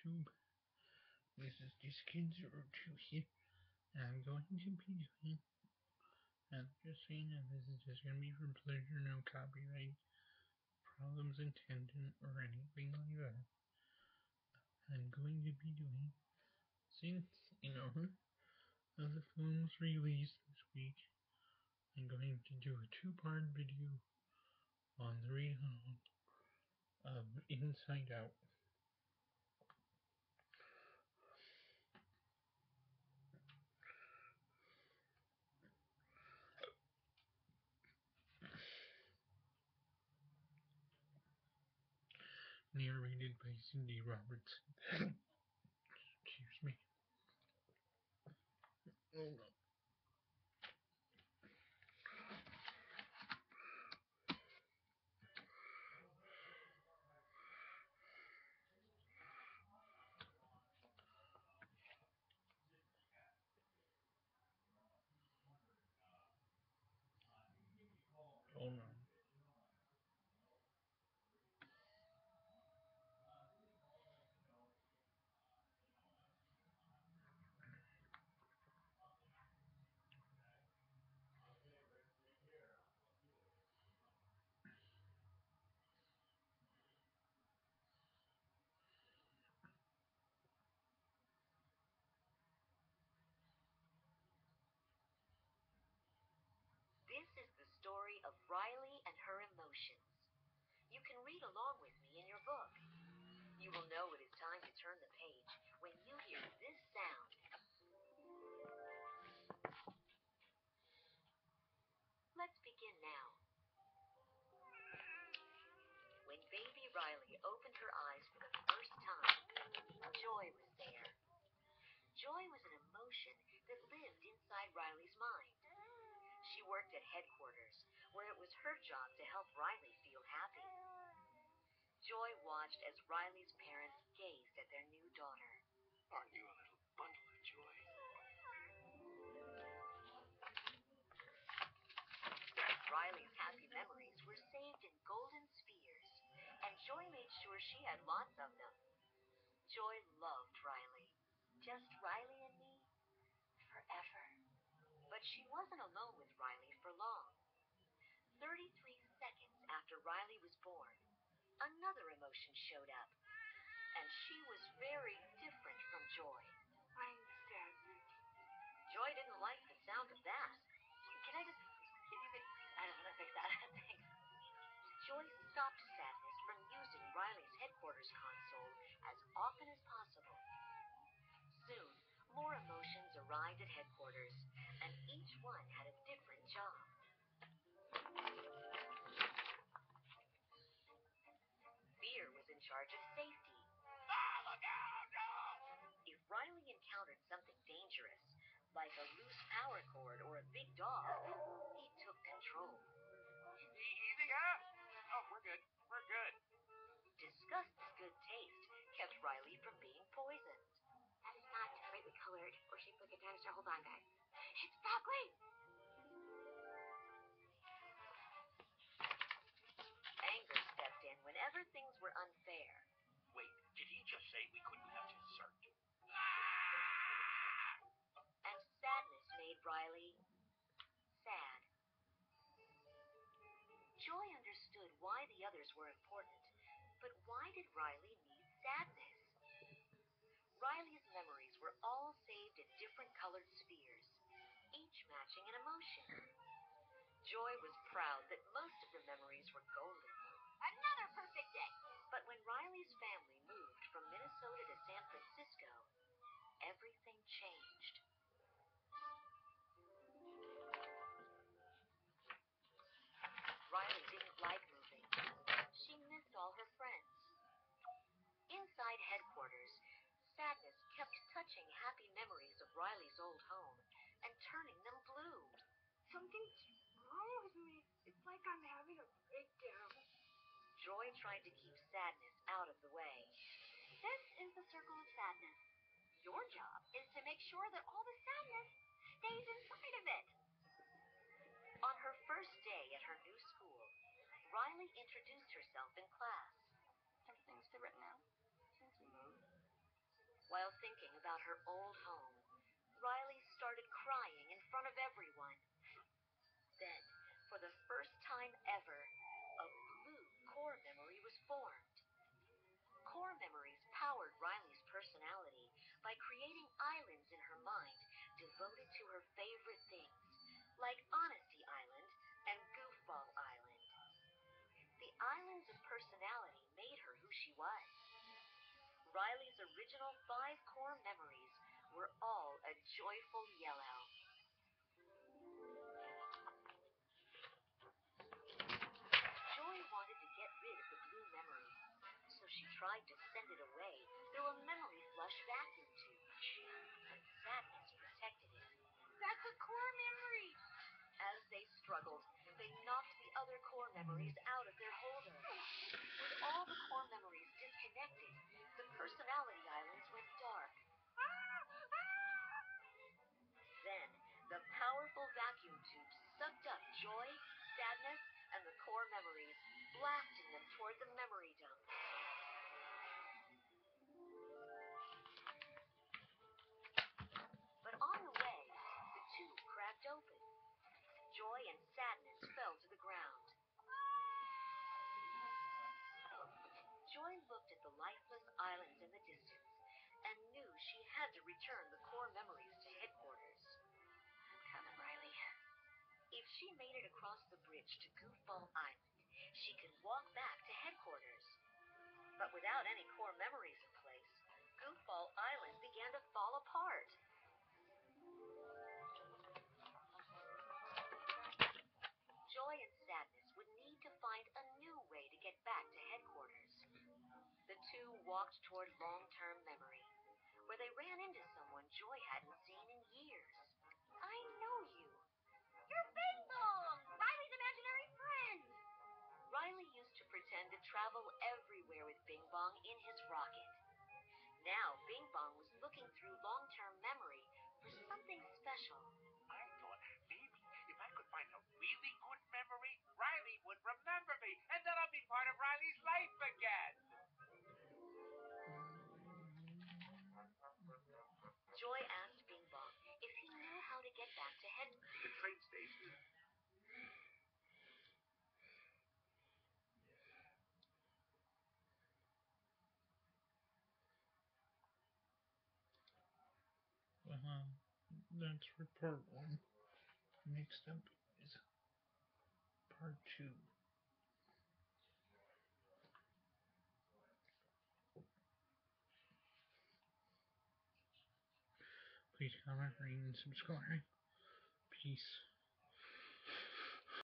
YouTube. This is Diskin02 here, and I'm going to be doing, and just so you know, this is just going to be for pleasure, no copyright problems intended or anything like that. I'm going to be doing, since, the film's released this week, I'm going to do a two-part video on the readalong of Inside Out. Narrated by Cindy Robertson. Excuse me. Oh no. Oh no. This is the story of Riley and her emotions. You can read along with me in your book. You will know it is time to turn the page when you hear this sound. Let's begin now. When baby Riley opened her eyes for the first time, joy was there. Joy was an emotion that lived inside Riley's mind. She worked at headquarters, where it was her job to help Riley feel happy. Joy watched as Riley's parents gazed at their new daughter. Aren't you a little bundle of joy? Riley's happy memories were saved in golden spheres, and Joy made sure she had lots of them. Joy loved Riley. Just Riley and me? Forever. But she wasn't alone with Riley for long. 33 seconds after Riley was born, another emotion showed up, and she was very different from Joy. I'm sad. Joy didn't like the sound of that. Can I just, if you could, I don't want to fix that. Thanks. Joy stopped sadness from using Riley's headquarters console as often as possible. Soon, more emotions arrived at headquarters, and each one had a different job. Fear was in charge of safety. Look out! No! If Riley encountered something dangerous, like a loose power cord or a big dog, he took control. Easy, huh? Oh, we're good. We're good. Disgust's good taste kept Riley from being poisoned. That is not brightly colored or shaped like a dinosaur. Hold on, guys. It's broccoli! Anger stepped in whenever things were unfair. Wait, did he just say we couldn't have dessert? And sadness made Riley sad. Joy understood why the others were important, but why did Riley need sadness? Riley's memories were all saved in different colored spheres, each matching an emotion. Joy was proud that most of the memories were golden. Another perfect day! But when Riley's family moved from Minnesota to San Francisco, everything changed. Riley didn't like moving. She missed all her friends. Inside headquarters, sadness kept touching happy memories of Riley's old home and turning them blue. Something's wrong with me. It's like I'm having a breakdown. Joy tried to keep sadness out of the way. This is the circle of sadness. Your job is to make sure that all the sadness stays inside of it. On her first day at her new school, Riley introduced herself in class. Everything's good right now. Since we moved. While thinking about her old home, Riley started crying in front of everyone. Then, for the first time ever, a blue core memory was formed. Core memories powered Riley's personality by creating islands in her mind devoted to her favorite things, like Honesty Island and Goofball Island. The islands of personality made her who she was. Riley's original 5 core memories were all a joyful yellow. Joy wanted to get rid of the blue memory, so she tried to send it away through a memory flush vacuum tube. But sadness protected it. That's a core memory. As they struggled, they knocked the other core memories out of their holder. With all the core memories disconnected, the personality islands went dark. Then, the powerful vacuum tube sucked up joy, sadness, and the core memories, blasting them toward the memory dump. But on the way, the tube cracked open. Joy and sadness fell to the ground. Joy looked at the lifeless islands in the distance and knew she had to return the core memories to headquarters. Come on, Riley. If she made it across the bridge to Goofball Island, she could walk back to headquarters. But without any core memories in place, Goofball Island began to fall apart. Joy and sadness would need to find a new way to get back to headquarters. The two walked toward long-term memory, where they ran into someone Joy hadn't seen in years. I know you. You're Bing Bong, Riley's imaginary friend. Riley used to pretend to travel everywhere with Bing Bong in his rocket. Now Bing Bong was looking through long-term memory for something special. I thought maybe if I could find a really good memory, Riley would remember me, and then I'll be part of Riley's life again. Joy asked Bing Bong if he knew how to get back to headquarters. The train station. That's for part 1. Next up is part 2. Please comment, rate, and subscribe. Peace.